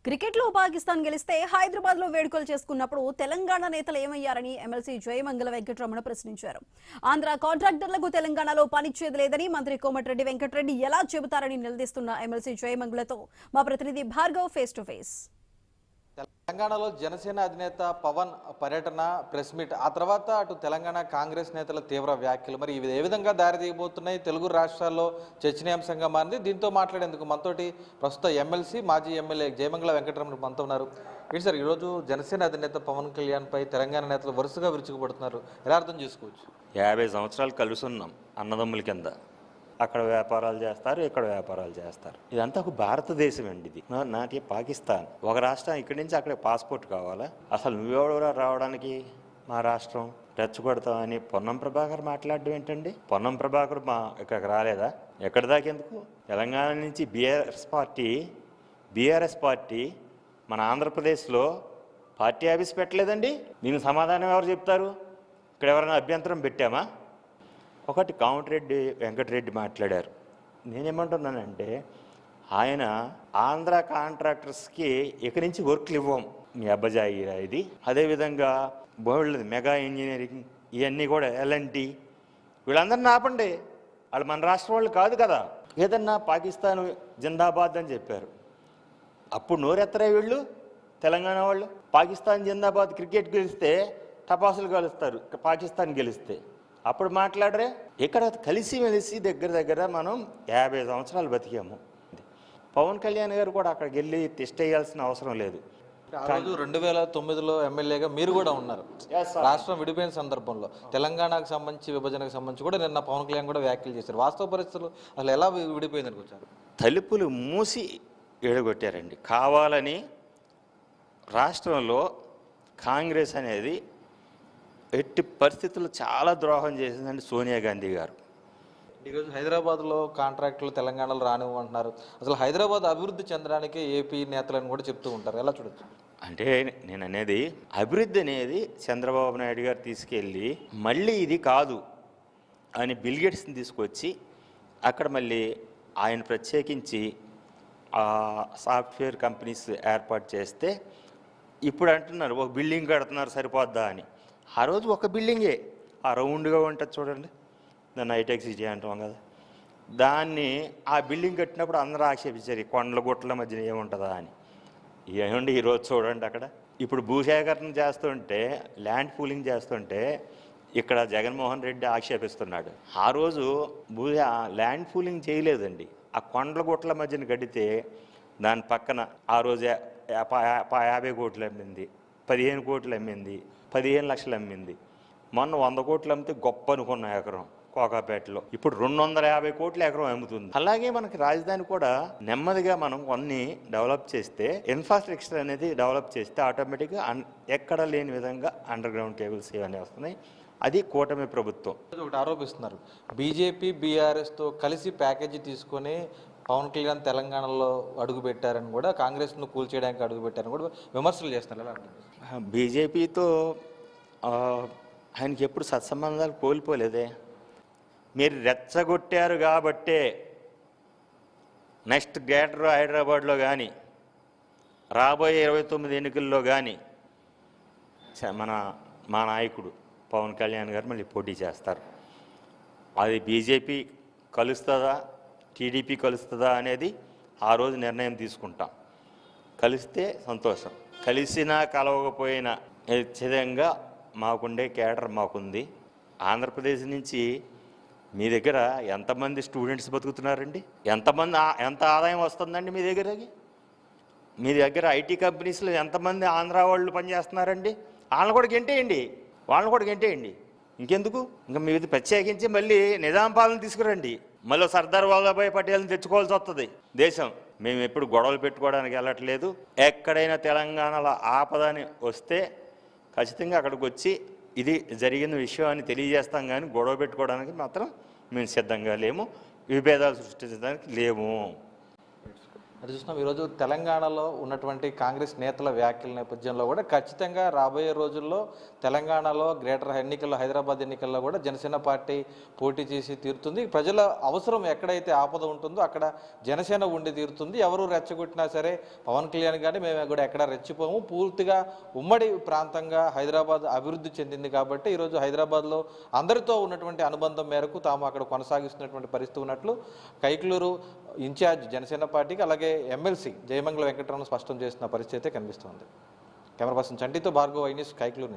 క్రికెట్లో పాకిస్తాన్ గెలిస్తే హైదరాబాద్ లో వేడుకలు చేసుకున్నప్పుడు తెలంగాణ నేతలు ఏమయ్యారని ఎమ్మెల్సీ జయమంగళ వెంకటరమణ ప్రశ్నించారు. ఆంధ్ర కాంట్రాక్టర్లకు తెలంగాణలో పనిచ్చేది లేదని మంత్రి కోమటిరెడ్డి వెంకటరెడ్డి ఎలా చెబుతారని నిలదీస్తున్న ఎమ్మెల్సీ జయమంగళతో మా ప్రతినిధి భార్గవ్ ఫేస్ టు ఫేస్. తెలంగాణలో జనసేన అధినేత పవన్ పర్యటన, ప్రెస్ మీట్, ఆ తర్వాత అటు తెలంగాణ కాంగ్రెస్ నేతల తీవ్ర వ్యాఖ్యలు మరి ఇవి ఏ విధంగా దారితీయబోతున్నాయి, తెలుగు రాష్ట్రాల్లో చర్చనీయాంశంగా మారింది. దీంతో మాట్లాడేందుకు మనతోటి ప్రస్తుత ఎమ్మెల్సీ మాజీ ఎమ్మెల్యే జయమంగళ వెంకటరమణ మనతో ఉన్నారు. ఏంటి సార్, ఈరోజు జనసేన అధినేత పవన్ కళ్యాణ్ పై తెలంగాణ నేతలు వరుసగా విరుచుకుపడుతున్నారు, ఎలా అర్థం చేసుకోవచ్చు? 50 సంవత్సరాలు కలుసున్నాం అన్నదమ్ముల కింద. అక్కడ వ్యాపారాలు చేస్తారు, ఇక్కడ వ్యాపారాలు చేస్తారు. ఇదంతా ఒక భారతదేశం అండి. ఇది నాటి పాకిస్తాన్. ఒక రాష్ట్రం ఇక్కడి నుంచి అక్కడ పాస్పోర్ట్ కావాలా? అసలు నువ్వెవరు రావడానికి మా రాష్ట్రం రెచ్చగొడతామని పొన్నం ప్రభాకర్ మాట్లాడడం ఏంటండి? పొన్నం ప్రభాకర్ ఇక్కడికి రాలేదా? ఎక్కడి దాకా ఎందుకు? తెలంగాణ నుంచి బీఆర్ఎస్ పార్టీ మన ఆంధ్రప్రదేశ్లో పార్టీ ఆఫీస్ పెట్టలేదండి. దీనికి సమాధానం ఎవరు చెప్తారు? ఇక్కడ ఎవరైనా అభ్యంతరం పెట్టామా? ఒకటి కోమటిరెడ్డి వెంకటరెడ్డి మాట్లాడారు. నేనేమంటున్నానంటే, ఆయన ఆంధ్ర కాంట్రాక్టర్స్కి ఇక్కడి నుంచి వర్క్లు ఇవ్వం, మీ అబ్బజాయిరా ఇది. అదేవిధంగా బోల్డ్ మెగా ఇంజనీరింగ్ ఇవన్నీ కూడా L&T వీళ్ళందరినీ ఆపండి, వాళ్ళు మన రాష్ట్రం వాళ్ళు కాదు కదా. ఏదన్నా పాకిస్తాన్ జిందాబాద్ అని చెప్పారు, అప్పుడు నోరెత్తరే వీళ్ళు తెలంగాణ వాళ్ళు. పాకిస్తాన్ జిందాబాద్ క్రికెట్ గెలిస్తే టపాసులు కలుస్తారు, పాకిస్తాన్ గెలిస్తే అప్పుడు మాట్లాడరే. ఇక్కడ కలిసిమెలిసి దగ్గర మనం 50 సంవత్సరాలు బతికాము. పవన్ కళ్యాణ్ గారు కూడా అక్కడికి వెళ్ళి టెస్ట్ వేయాల్సిన అవసరం లేదు. 2009లో ఎమ్మెల్యేగా మీరు కూడా ఉన్నారు. రాష్ట్రం విడిపోయిన సందర్భంలో తెలంగాణకు సంబంధించి, విభజనకు సంబంధించి కూడా నిన్న పవన్ కళ్యాణ్ కూడా వ్యాఖ్యలు చేశారు. వాస్తవ పరిస్థితులు అసలు ఎలా విడిపోయింది అనుకుంటారు? తలుపులు మూసి ఎడగొట్టారండి. కావాలని రాష్ట్రంలో కాంగ్రెస్ అనేది ఎట్టి పరిస్థితుల్లో చాలా ద్రోహం చేసిందండి సోనియా గాంధీ గారు. ఈరోజు హైదరాబాద్లో కాంట్రాక్టులు తెలంగాణలో రానివ్వమంటున్నారు. అసలు హైదరాబాద్ అభివృద్ధి చెందడానికి ఏపీ నేతలను కూడా చెప్తూ ఉంటారు, ఎలా చూడొచ్చు? అంటే నేను అనేది, అభివృద్ధి అనేది చంద్రబాబు నాయుడు గారు తీసుకెళ్ళి మళ్ళీ ఇది కాదు అని బిల్ గేట్స్ని తీసుకొచ్చి అక్కడ మళ్ళీ ఆయన ప్రత్యేకించి సాఫ్ట్వేర్ కంపెనీస్ ఏర్పాటు చేస్తే ఇప్పుడు అంటున్నారు ఒక బిల్డింగ్ కడుతున్నారు సరిపోద్దా అని. ఆ రోజు ఒక బిల్డింగే, ఆ రౌండ్గా ఉంటుంది చూడండి, దాన్ని హైటెక్ సిటీ అంటాం కదా, దాన్ని ఆ బిల్డింగ్ కట్టినప్పుడు అందరూ ఆక్షేపించారు కొండల గుట్టల మధ్యన ఏముంటుందా అని. ఏమండి ఈరోజు చూడండి, అక్కడ ఇప్పుడు భూసేకరణ చేస్తుంటే, ల్యాండ్ పూలింగ్ చేస్తుంటే ఇక్కడ జగన్మోహన్ రెడ్డి ఆక్షేపిస్తున్నాడు. ఆ రోజు ల్యాండ్ పూలింగ్ చేయలేదండి, ఆ కొండల గుట్టల మధ్యన కడితే దాని పక్కన ఆ రోజు 50 కోట్లు అమ్మింది, 15 కోట్లు అమ్మింది, 15 లక్షలు అమ్మింది. మొన్న 100 కోట్లు అమ్మితే గొప్ప అనుకున్న ఎకరం కోకాపేటలో ఇప్పుడు 250 కోట్ల ఎకరం అమ్ముతుంది. అలాగే మనకి రాజధాని కూడా నెమ్మదిగా మనం కొన్ని డెవలప్ చేస్తే, ఇన్ఫ్రాస్ట్రక్చర్ అనేది డెవలప్ చేస్తే ఆటోమేటిక్గా ఎక్కడ లేని విధంగా అండర్ గ్రౌండ్ కేబుల్స్ ఇవన్నీ వస్తున్నాయి. అది కూటమి ప్రభుత్వం. ఒకటి ఆరోపిస్తున్నారు, బీజేపీ బీఆర్ఎస్తో కలిసి ప్యాకేజీ తీసుకొని పవన్ కళ్యాణ్ తెలంగాణలో అడుగు పెట్టారని కూడా, కాంగ్రెస్ను కూల్చేయడానికి అడుగు పెట్టారని కూడా విమర్శలు చేస్తున్నారు. ఎలా? బీజేపీతో ఆయనకి ఎప్పుడు సత్సంబంధాలు కోల్పోలేదే. మీరు రెచ్చగొట్టారు కాబట్టే నెక్స్ట్ గ్రేటర్ హైదరాబాద్లో కానీ రాబోయే 29 ఎన్నికల్లో కానీ మా నాయకుడు పవన్ కళ్యాణ్ గారు మళ్ళీ పోటీ చేస్తారు. అది బీజేపీ కలుస్తుందా, టీడీపీ కలుస్తుందా అనేది ఆ రోజు నిర్ణయం తీసుకుంటాం. కలిస్తే సంతోషం, కలిసినా కలవకపోయినా ఖచ్చితంగా మాకుండే కేడర్ మాకుంది. ఆంధ్రప్రదేశ్ నుంచి మీ దగ్గర ఎంతమంది స్టూడెంట్స్ బతుకుతున్నారండి? ఎంత ఆదాయం వస్తుందండి మీ దగ్గరకి? మీ దగ్గర ఐటీ కంపెనీస్లో ఎంతమంది ఆంధ్ర వాళ్ళు పనిచేస్తున్నారండి? వాళ్ళని కూడా గెంటేయండి. ఇంకెందుకు? ఇంకా మీది ప్రత్యేకించి మళ్ళీ నిజాం పాలన తీసుకురండి, మళ్ళీ సర్దార్ వల్లభాయ్ పటేల్ని తెచ్చుకోవాల్సి వస్తుంది దేశం. మేము ఎప్పుడు గొడవలు పెట్టుకోవడానికి వెళ్ళట్లేదు. ఎక్కడైనా తెలంగాణలో ఆపదని వస్తే ఖచ్చితంగా అక్కడికి వచ్చి ఇది జరిగిన విషయం అని తెలియజేస్తాం, కానీ గొడవ పెట్టుకోవడానికి మాత్రం మేము సిద్ధంగా లేము, విభేదాలు సృష్టించడానికి లేము. అది చూస్తున్నాం ఈరోజు తెలంగాణలో ఉన్నటువంటి కాంగ్రెస్ నేతల వ్యాఖ్యల నేపథ్యంలో కూడా ఖచ్చితంగా రాబోయే రోజుల్లో తెలంగాణలో గ్రేటర్ ఎన్నికల్లో హైదరాబాద్ ఎన్నికల్లో కూడా జనసేన పార్టీ పోటీ చేసి తీరుతుంది. ప్రజల అవసరం ఎక్కడైతే ఆపద ఉంటుందో అక్కడ జనసేన ఉండి తీరుతుంది. ఎవరు రెచ్చగొట్టినా సరే పవన్ కళ్యాణ్ కానీ మేము కూడా ఎక్కడ రెచ్చిపోము. పూర్తిగా ఉమ్మడి ప్రాంతంగా హైదరాబాద్ అభివృద్ధి చెందింది కాబట్టి ఈరోజు హైదరాబాద్లో అందరితో ఉన్నటువంటి అనుబంధం మేరకు తాము అక్కడ కొనసాగిస్తున్నటువంటి పరిస్థితి ఉన్నట్లు కైక్లూరు ఇన్ఛార్జ్ జనసేన పార్టీకి అలాగే ఎమ్మెల్సీ జయమంగళ వెంకటరమణ స్పష్టం చేసిన పరిస్థితి అయితే కనిపిస్తోంది. కెమెరా పర్సన్ చంటితో భార్గవ్, ఐ న్యూస్, కైక్లూరు.